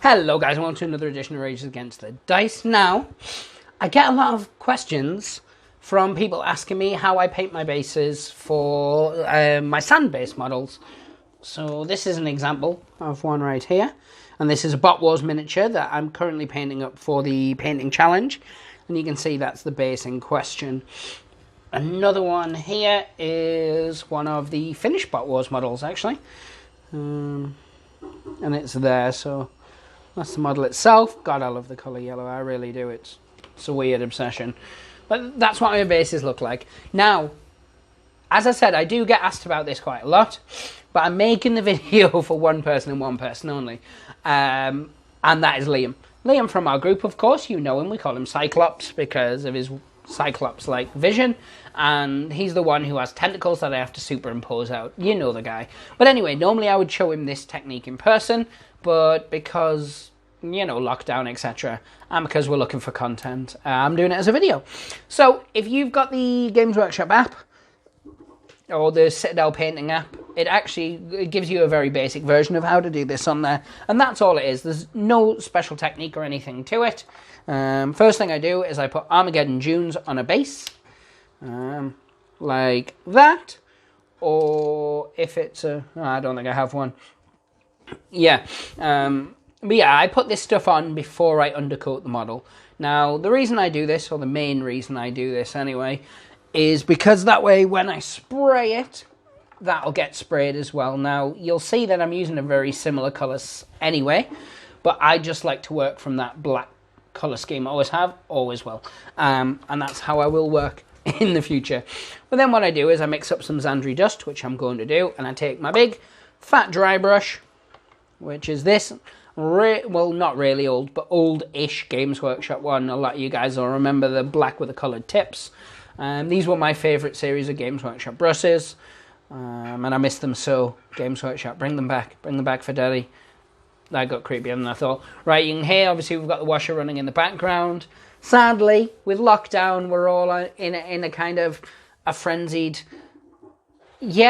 Hello guys, and welcome to another edition of Rages Against the Dice. Now, I get a lot of questions from people asking me how I paint my bases for my sand base models. So this is an example of one right here. And this is a Bot Wars miniature that I'm currently painting up for the painting challenge. And you can see that's the base in question. Another one here is one of the finished Bot Wars models, actually. And it's there, so that's the model itself. God, I love the colour yellow. I really do. It's a weird obsession. But that's what my bases look like. Now, as I said, I do get asked about this quite a lot. But I'm making the video for one person and one person only. And that is Liam. Liam from our group, of course. You know him. We call him Cyclops because of his Cyclops-like vision. And he's the one who has tentacles that I have to superimpose out. You know the guy. But anyway, normally I would show him this technique in person. But because, you know, lockdown, etc., and because we're looking for content, I'm doing it as a video. So, if you've got the Games Workshop app, or the Citadel painting app, it gives you a very basic version of how to do this on there. And that's all it is. There's no special technique or anything to it. First thing I do is I put Armageddon Dunes on a base, like that. Or if it's I don't think I have one. Yeah, but yeah, I put this stuff on before I undercoat the model. Now, the reason I do this, or the main reason I do this anyway, is because that way when I spray it, that'll get sprayed as well. Now, you'll see that I'm using a very similar colours anyway, but I just like to work from that black colour scheme. I always have, always will. And that's how I will work in the future. But then what I do is I mix up some Xandri dust, which I'm going to do, and I take my big fat dry brush, which is this, well, not really old, but old-ish Games Workshop one. A lot of you guys will remember the black with the coloured tips. These were my favourite series of Games Workshop brushes, and I miss them so. Games Workshop, bring them back for daddy. That got creepier than I thought. Right, you can hear, obviously, we've got the washer running in the background. Sadly, with lockdown, we're all in a kind of a frenzied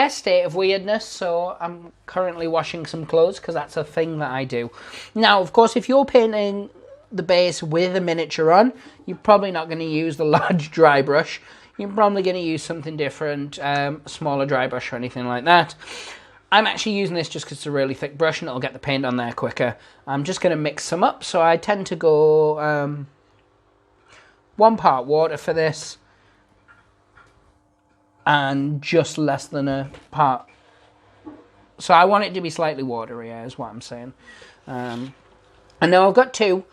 state of weirdness, so I'm currently washing some clothes because that's a thing that I do. Now, of course, if you're painting the base with a miniature on, you're probably not going to use the large dry brush. You're probably going to use something different, smaller dry brush or anything like that. I'm actually using this just because it's a really thick brush and it'll get the paint on there quicker. I'm just going to mix some up, so I tend to go 1 part water for this, and just less than a part. So I want it to be slightly waterier, is what I'm saying. And now I've got two,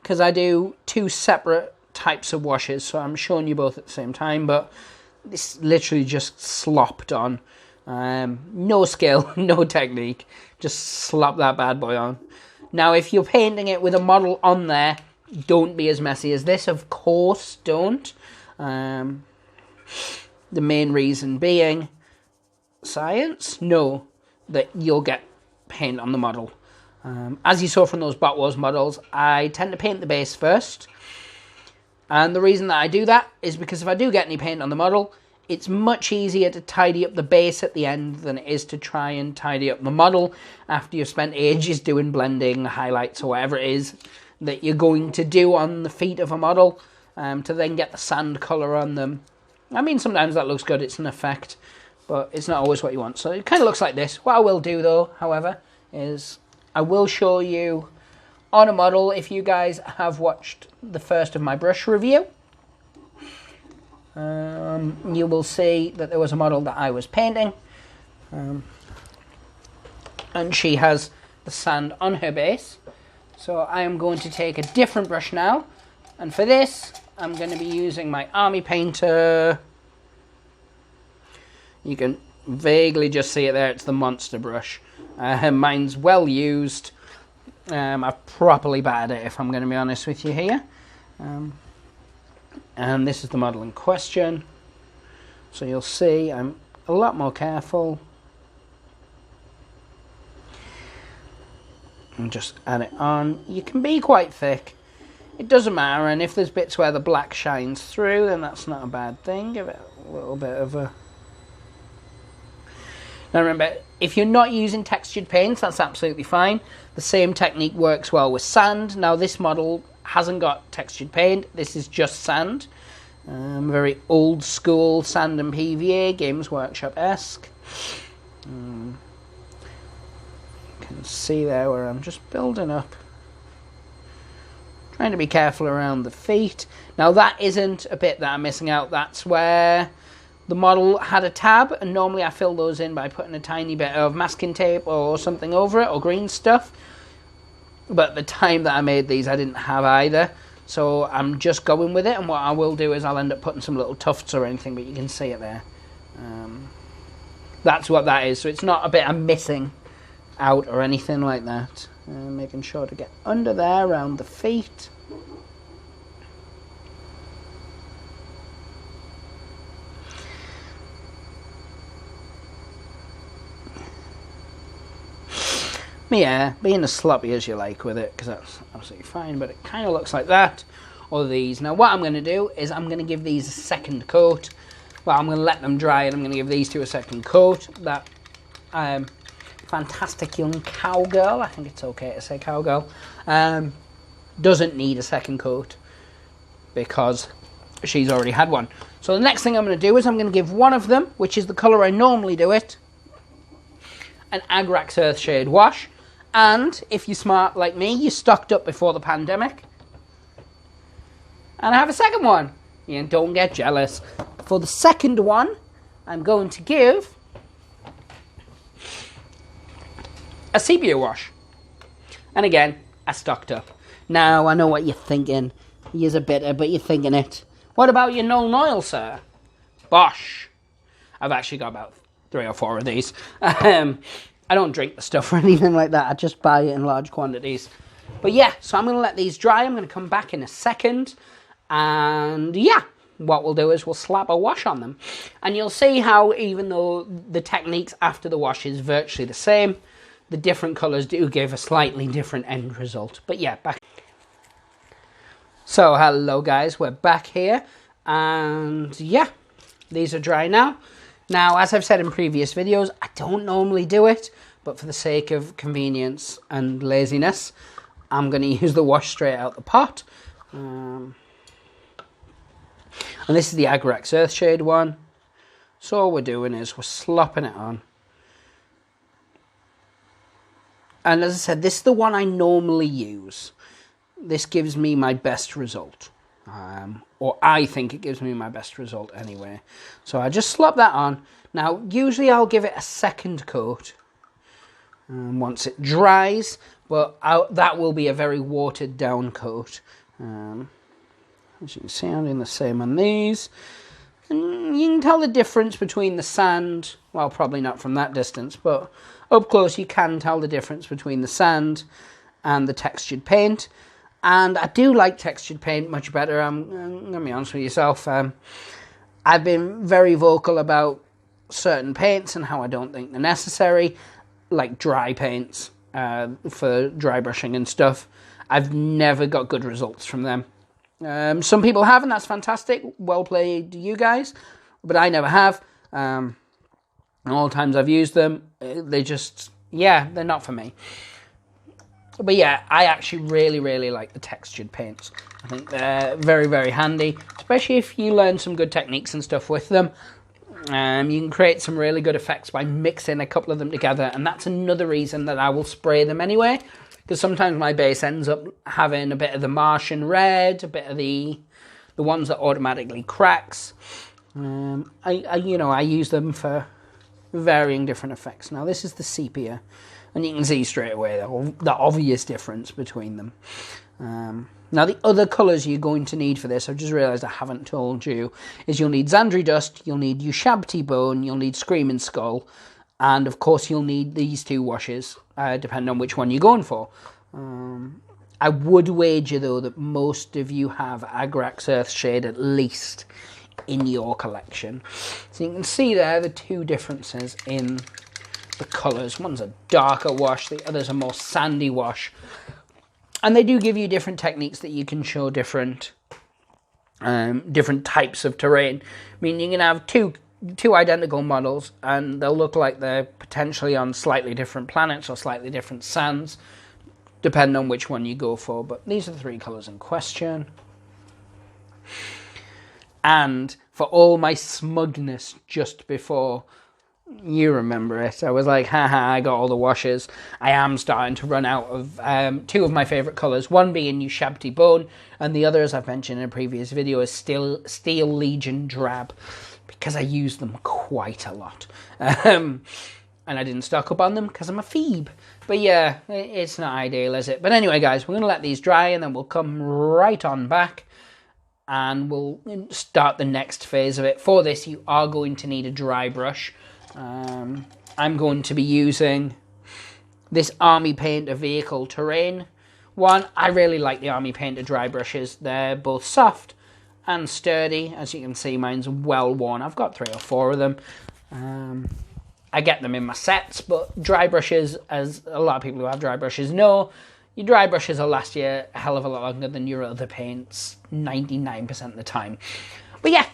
because I do 2 separate types of washes, so I'm showing you both at the same time, but this literally just slopped on. No skill, no technique, just slop that bad boy on. Now, if you're painting it with a model on there, don't be as messy as this, of course, don't. The main reason being science? No, that you'll get paint on the model. As you saw from those Bot Wars models, I tend to paint the base first. And the reason that I do that is because if I do get any paint on the model, it's much easier to tidy up the base at the end than it is to try and tidy up the model after you've spent ages doing blending, highlights, or whatever it is that you're going to do on the feet of a model, to then get the sand colour on them. I mean, sometimes that looks good, it's an effect, but it's not always what you want. So it kind of looks like this. What I will do, though, however, is I will show you on a model, if you guys have watched the first of my brush review, you will see that there was a model that I was painting, and she has the sand on her base. So I am going to take a different brush now, and for this, I'm going to be using my Army Painter. You can vaguely just see it there. It's the monster brush. Mine's well used. I've properly battered it, if I'm going to be honest with you here. And this is the model in question. So you'll see I'm a lot more careful. And just add it on. You can be quite thick. It doesn't matter, and if there's bits where the black shines through, then that's not a bad thing. Give it a little bit of a... Now remember, If you're not using textured paints, that's absolutely fine. The same technique works well with sand. Now this model hasn't got textured paint, this is just sand. Very old school sand and PVA, Games Workshop-esque. You can see there where I'm just building up. Trying to be careful around the feet. Now that isn't a bit that I'm missing out. That's where the model had a tab, and normally I fill those in by putting a tiny bit of masking tape or something over it, or green stuff. But the time that I made these, I didn't have either. So I'm just going with it, and what I will do is I'll end up putting some little tufts or anything, but you can see it there. That's what that is. So it's not a bit I'm missing out or anything like that. Making sure to get under there around the feet. Yeah, being as sloppy as you like with it, because that's absolutely fine, but it kind of looks like that, or these. Now what I'm going to do is I'm going to give these a second coat. Well, I'm going to let them dry, and I'm going to give these two a second coat. That fantastic young cowgirl, I think it's okay to say cowgirl, doesn't need a second coat, because she's already had one. So the next thing I'm going to do is I'm going to give one of them, which is the colour I normally do it, an Agrax Earthshade wash. And if you're smart like me, you stocked up before the pandemic. And I have a second one. Yeah, don't get jealous. For the second one, I'm going to give a sepia wash. And again, I stocked up. Now, I know what you're thinking. You're a bitter, but you're thinking it. What about your Null Oil, sir? Bosh. I've actually got about 3 or 4 of these. I don't drink the stuff or anything like that. I just buy it in large quantities. But yeah, so I'm going to let these dry. I'm going to come back in a second. And yeah, what we'll do is we'll slap a wash on them. And you'll see how even though the techniques after the wash is virtually the same, the different colours do give a slightly different end result. But yeah, back. So hello guys, we're back here. And yeah, these are dry now. Now, as I've said in previous videos, I don't normally do it, but for the sake of convenience and laziness, I'm going to use the wash straight out the pot. And this is the Agrax Earthshade one. So all we're doing is we're slopping it on. And as I said, this is the one I normally use. This gives me my best result. Or I think it gives me my best result anyway. So I just slop that on. Now, usually I'll give it a second coat once it dries, but that will be a very watered down coat. As you can see, I'm doing the same on these. And you can tell the difference between the sand, well, probably not from that distance, but up close you can tell the difference between the sand and the textured paint. And I do like textured paint much better. I'm going to be honest with yourself. I've been very vocal about certain paints and how I don't think they're necessary, like dry paints for dry brushing and stuff. I've never got good results from them. Some people have, and that's fantastic. Well played, you guys. But I never have. All the times I've used them, they just, yeah, they're not for me. But yeah, I actually really like the textured paints. I think they're very, very handy, especially if you learn some good techniques and stuff with them. You can create some really good effects by mixing a couple of them together, and that's another reason that I will spray them anyway, because sometimes my base ends up having a bit of the Martian red, a bit of the ones that automatically cracks. I use them for varying different effects. Now this is the sepia. And you can see straight away the obvious difference between them. Now the other colours you're going to need for this, I've just realised I haven't told you, is you'll need Zandri Dust, you'll need Ushabti Bone, you'll need Screaming Skull, and of course you'll need these 2 washes, depending on which one you're going for. I would wager though that most of you have Agrax Earthshade at least in your collection. So you can see there the 2 differences in the colours. One's a darker wash, the other's a more sandy wash. And they do give you different techniques that you can show different types of terrain. I mean, you can have two two identical models, and they'll look like they're potentially on slightly different planets or slightly different sands, depending on which one you go for. But these are the three colours in question. And for all my smugness just before, you remember it, I was like, haha, I got all the washes. I am starting to run out of two of my favourite colours, one being Ushabti Bone, and the other, as I've mentioned in a previous video, is Steel Legion Drab, because I use them quite a lot. And I didn't stock up on them because I'm a phoebe. But yeah, it's not ideal, is it? But anyway, guys, we're going to let these dry, and then we'll come right on back, and we'll start the next phase of it. For this, you are going to need a dry brush. I'm going to be using this Army Painter Vehicle Terrain one. I really like the Army Painter dry brushes. They're both soft and sturdy. As you can see, mine's well worn. I've got 3 or 4 of them. I get them in my sets, but dry brushes, as a lot of people who have dry brushes know, your dry brushes will last you a hell of a lot longer than your other paints 99% of the time. But yeah,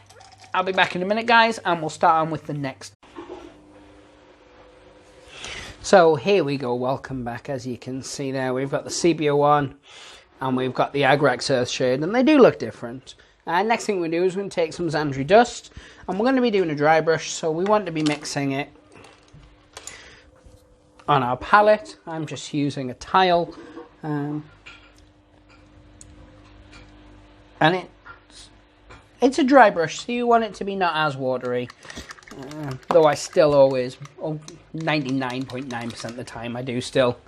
I'll be back in a minute, guys, and we'll start on with the next. So here we go, welcome back. As you can see there, we've got the sepia one and we've got the Agrax Earthshade, and they do look different. Next thing we do is we're going to take some Xandri Dust, and we're going to be doing a dry brush, so we want to be mixing it on our palette. I'm just using a tile, and it's a dry brush, so you want it to be not as watery. Though I still always, 99.9% of the time, I do still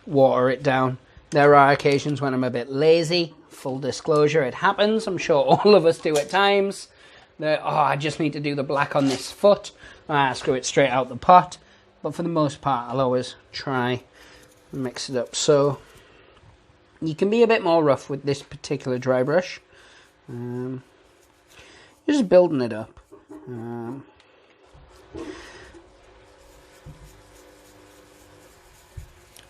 water it down. There are occasions when I'm a bit lazy. Full disclosure, it happens. I'm sure all of us do at times. I just need to do the black on this foot. Screw it straight out the pot. But for the most part, I'll always try and mix it up. So you can be a bit more rough with this particular dry brush. Just building it up.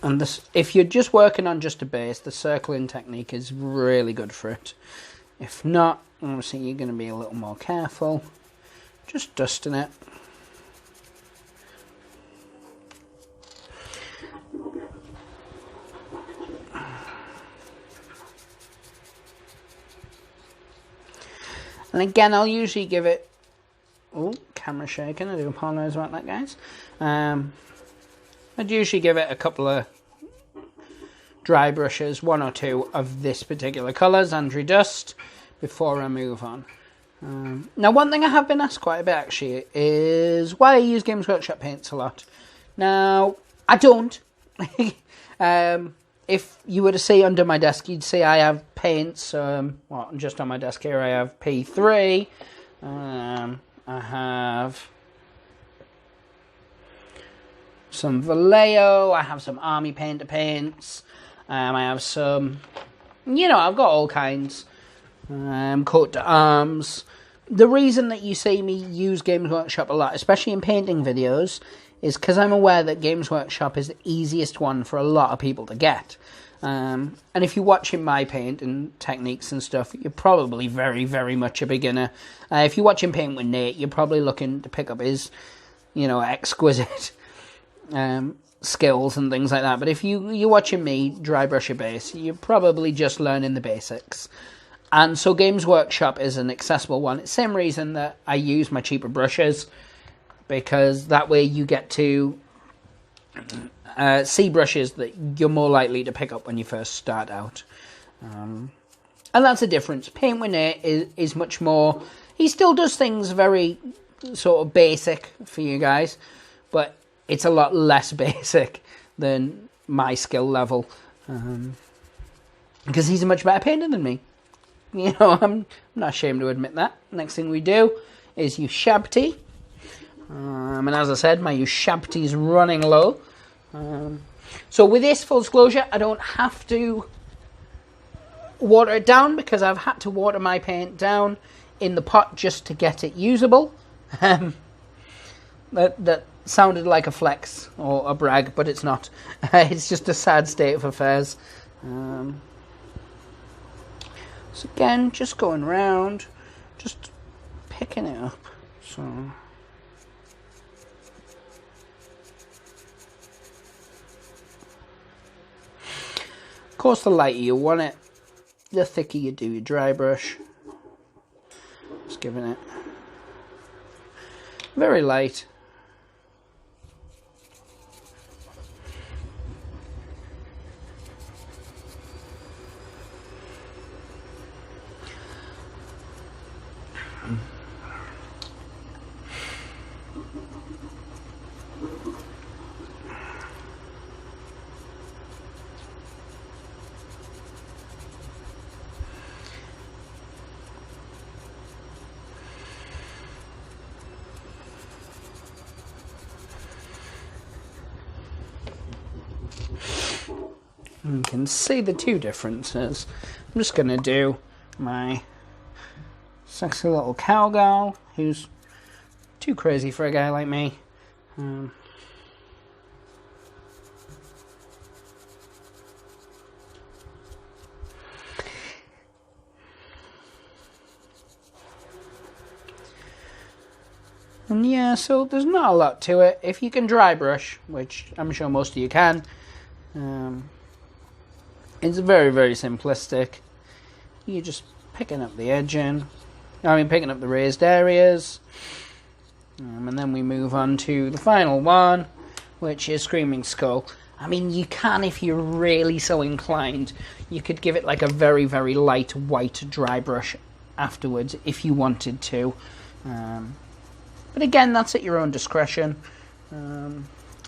And this, if you're just working on just a base, the circling technique is really good for it. If not, obviously you're going to be a little more careful. Just dusting it. And again, I'll usually give it... Oh, camera shaking. I do apologise about that, guys. I'd usually give it a couple of dry brushes, 1 or 2 of this particular colour, Xandri Dust, before I move on. Now, one thing I have been asked quite a bit, actually, is why I use Games Workshop paints a lot. Now, I don't. If you were to see under my desk, you'd see I have paints. Well, just on my desk here, I have P3. I have some Vallejo. I have some Army Painter paints. I have some, I've got all kinds. Coat d'Arms. The reason that you see me use Games Workshop a lot, especially in painting videos, is because I'm aware that Games Workshop is the easiest one for a lot of people to get. And if you're watching my painting techniques and stuff, you're probably very, very much a beginner. If you're watching Paint with Nate, you're probably looking to pick up his, exquisite skills and things like that. But if you're watching me dry brush a base, you're probably just learning the basics. And so Games Workshop is an accessible one. It's the same reason that I use my cheaper brushes, because that way you get to see brushes that you're more likely to pick up when you first start out. And that's the difference. Paint with Nate is much more... He still does things very sort of basic for you guys, but it's a lot less basic than my skill level. Because he's a much better painter than me. I'm not ashamed to admit that. Next thing we do is Ushabti. And as I said, my Ushabti is running low. So with this, full disclosure, I don't have to water it down, because I've had to water my paint down in the pot just to get it usable. That sounded like a flex or a brag, but it's not. It's just a sad state of affairs. So again, just going around, just picking it up, So, of course, the lighter you want it, the thicker you do your dry brush. Just giving it very light. You can see the two differences. I'm just going to do my sexy little cowgirl, who's too crazy for a guy like me. And yeah, so there's not a lot to it. If you can dry brush, which I'm sure most of you can, it's very, very simplistic. You're just picking up the edging, picking up the raised areas, and then we move on to the final one, which is Screaming Skull. I mean, you can, if you're really so inclined, you could give it like a very, very light white dry brush afterwards if you wanted to. But again, that's at your own discretion.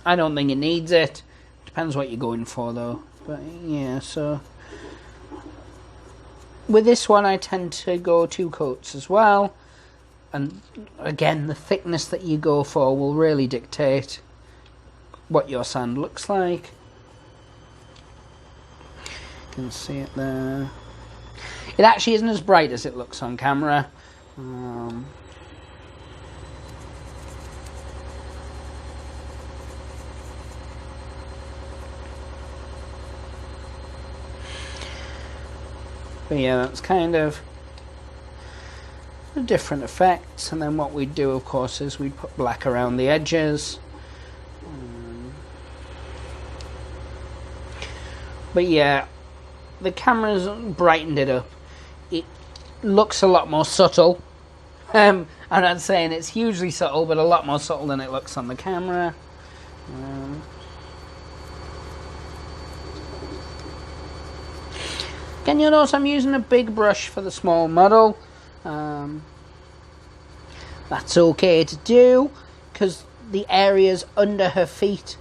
I don't think it needs it. Depends what you're going for, though. But yeah, so with this one, I tend to go 2 coats as well. And again, the thickness that you go for will really dictate what your sand looks like. You can see it there. It actually isn't as bright as it looks on camera. But yeah, that's kind of the different effects. And then what we'd do, of course, is we'd put black around the edges. But yeah, the camera's brightened it up. It looks a lot more subtle. I'm not saying it's hugely subtle, but a lot more subtle than it looks on the camera. Again, you'll notice I'm using a big brush for the small model. That's okay to do, because the areas under her feet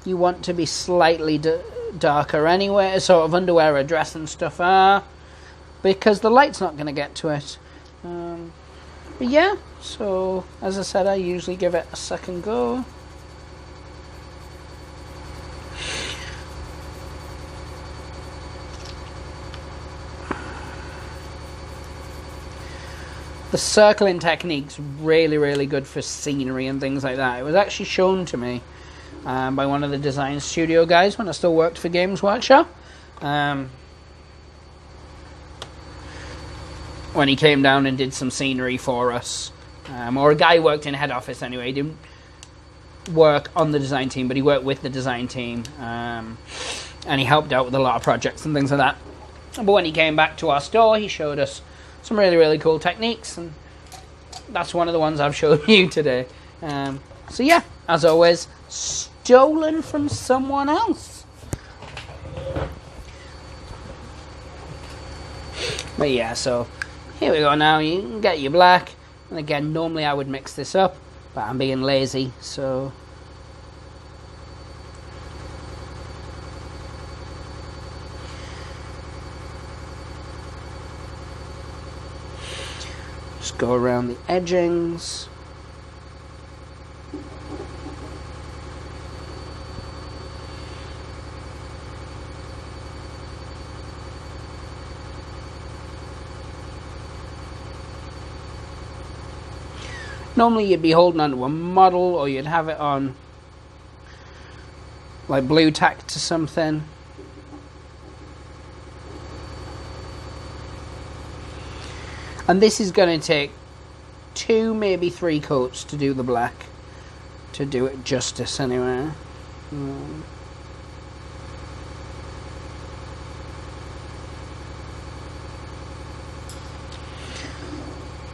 you want to be slightly darker anyway, sort of under where her dress and stuff are, because the light's not going to get to it. But yeah, so as I said, I usually give it a second go. The circling technique's really, really good for scenery and things like that. It was actually shown to me by one of the design studio guys when I still worked for Games Workshop. When he came down and did some scenery for us. Or a guy who worked in head office anyway. He didn't work on the design team, but he worked with the design team. And he helped out with a lot of projects and things like that. But when he came back to our store, he showed us some really, really cool techniques, and that's one of the ones I've showed you today. So yeah, as always, stolen from someone else. But yeah, so here we go now. You can get your black, and again, normally I would mix this up, but I'm being lazy, so just go around the edgings. Normally you'd be holding onto a model, or you'd have it on like blue tack to something. And this is going to take 2, maybe 3 coats to do the black, to do it justice anyway.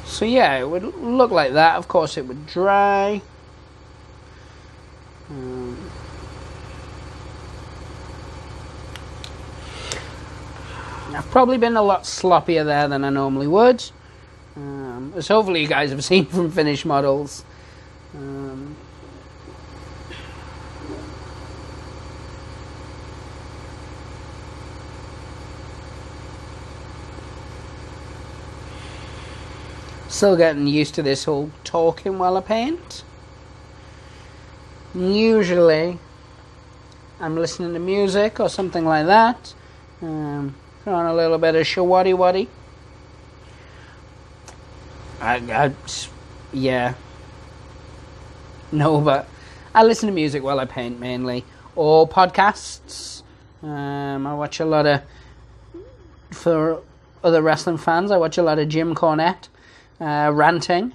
So yeah, it would look like that. Of course it would dry. I've probably been a lot sloppier there than I normally would, as hopefully you guys have seen from finished models. Still getting used to this whole talking while I paint. Usually I'm listening to music or something like that. Throwing a little bit of shawadi waddy. Yeah. No, but I listen to music while I paint mainly, or podcasts. I watch a lot of, for other wrestling fans, I watch a lot of Jim Cornette ranting,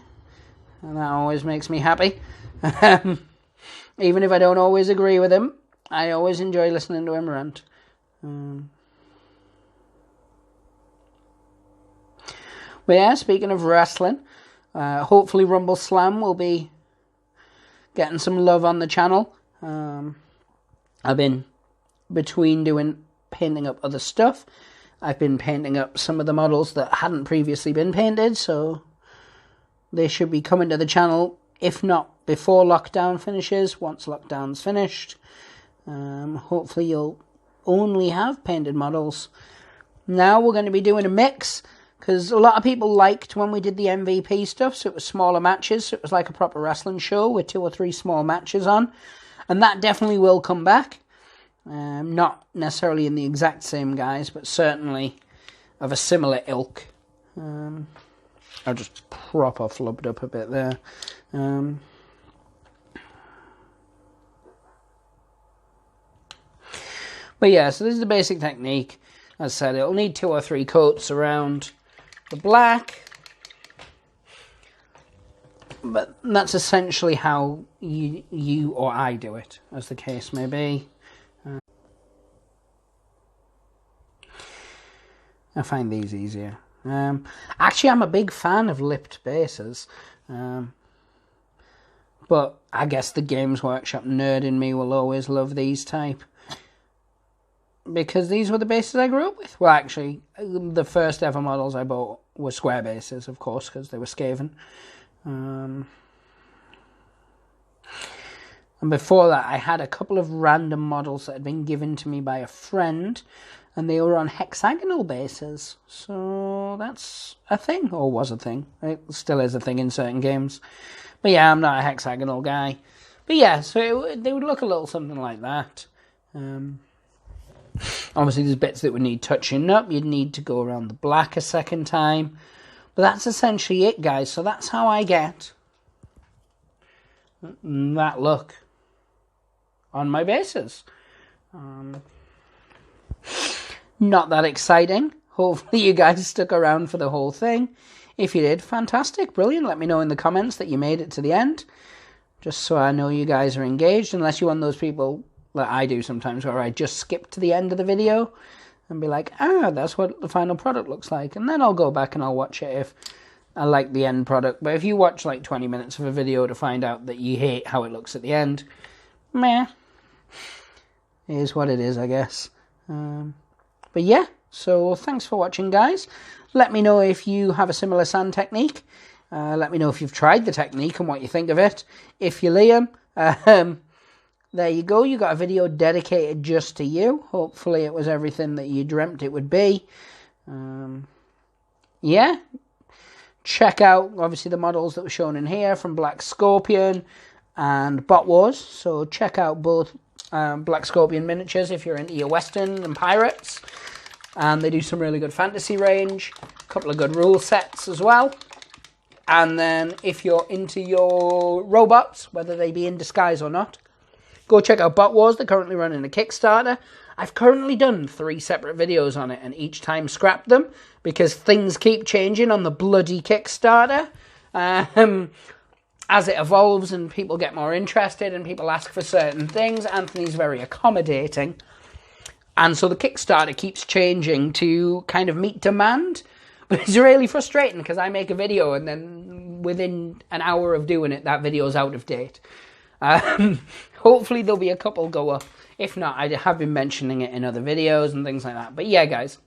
and that always makes me happy. Even if I don't always agree with him, I always enjoy listening to him rant. But yeah, speaking of wrestling, hopefully Rumble Slam will be getting some love on the channel. I've been, between doing painting up other stuff, I've been painting up some of the models that hadn't previously been painted, so they should be coming to the channel, if not before lockdown finishes, once lockdown's finished. Hopefully you'll only have painted models. Now we're going to be doing a mix, because a lot of people liked when we did the MVP stuff, so it was smaller matches, so it was like a proper wrestling show with 2 or 3 small matches on, and that definitely will come back. Not necessarily in the exact same guys, but certainly of a similar ilk. I just proper flubbed up a bit there. But yeah, so this is the basic technique. As I said, it'll need 2 or 3 coats around the black, but that's essentially how you or I do it, as the case may be. I find these easier. Actually, I'm a big fan of lipped bases, but I guess the Games Workshop nerd in me will always love these type, because these were the bases I grew up with. Well, actually, the first ever models I bought were square bases, of course, because they were Skaven. And before that, I had a couple of random models that had been given to me by a friend, and they were on hexagonal bases. So that's a thing, or was a thing. It still is a thing in certain games. But yeah, I'm not a hexagonal guy. But yeah, so they would look a little something like that. Obviously, there's bits that would need touching up. You'd need to go around the black a second time. But that's essentially it, guys. So that's how I get that look on my bases. Not that exciting. Hopefully you guys stuck around for the whole thing. If you did, fantastic, brilliant. Let me know in the comments that you made it to the end, just so I know you guys are engaged, unless you're one of those people that I do sometimes, where I just skip to the end of the video and be like, that's what the final product looks like, and then I'll go back and I'll watch it if I like the end product. But if you watch like 20 minutes of a video to find out that you hate how it looks at the end, meh, it is what it is, I guess. But yeah, so thanks for watching, guys. Let me know if you have a similar sand technique. Let me know if you've tried the technique and what you think of it. If you're Liam, there you go. You got a video dedicated just to you. Hopefully it was everything that you dreamt it would be. Yeah. Check out, obviously, the models that were shown in here from Black Scorpion and Bot Wars. So check out both Black Scorpion miniatures if you're into your Western and pirates. And they do some really good fantasy range. A couple of good rule sets as well. And then if you're into your robots, whether they be in disguise or not, go check out Bot Wars. They're currently running a Kickstarter. I've currently done 3 separate videos on it, and each time scrapped them because things keep changing on the bloody Kickstarter. As it evolves and people get more interested and people ask for certain things, Anthony's very accommodating. And so the Kickstarter keeps changing to kind of meet demand. But it's really frustrating because I make a video and then within an hour of doing it, that video's out of date. Hopefully there'll be a couple go up. If not, I have been mentioning it in other videos and things like that. But yeah, guys,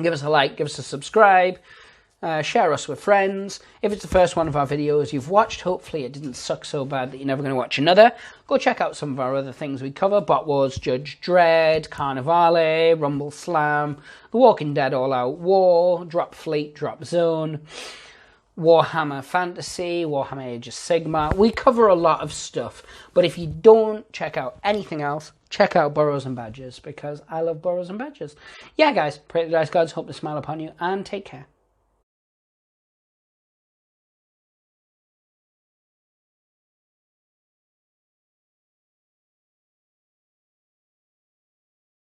give us a like, give us a subscribe, share us with friends. If it's the first one of our videos you've watched, hopefully it didn't suck so bad that you're never going to watch another. Go check out some of our other things we cover. Bot Wars, Judge Dredd, Carnivale, Rumble Slam, The Walking Dead All Out War, Drop Fleet, Drop Zone, Warhammer Fantasy, Warhammer Age of Sigmar. We cover a lot of stuff. But if you don't check out anything else, check out Burrows and Badgers, because I love Burrows and Badgers. Yeah, guys, pray to the dice gods, hope to smile upon you, and take care.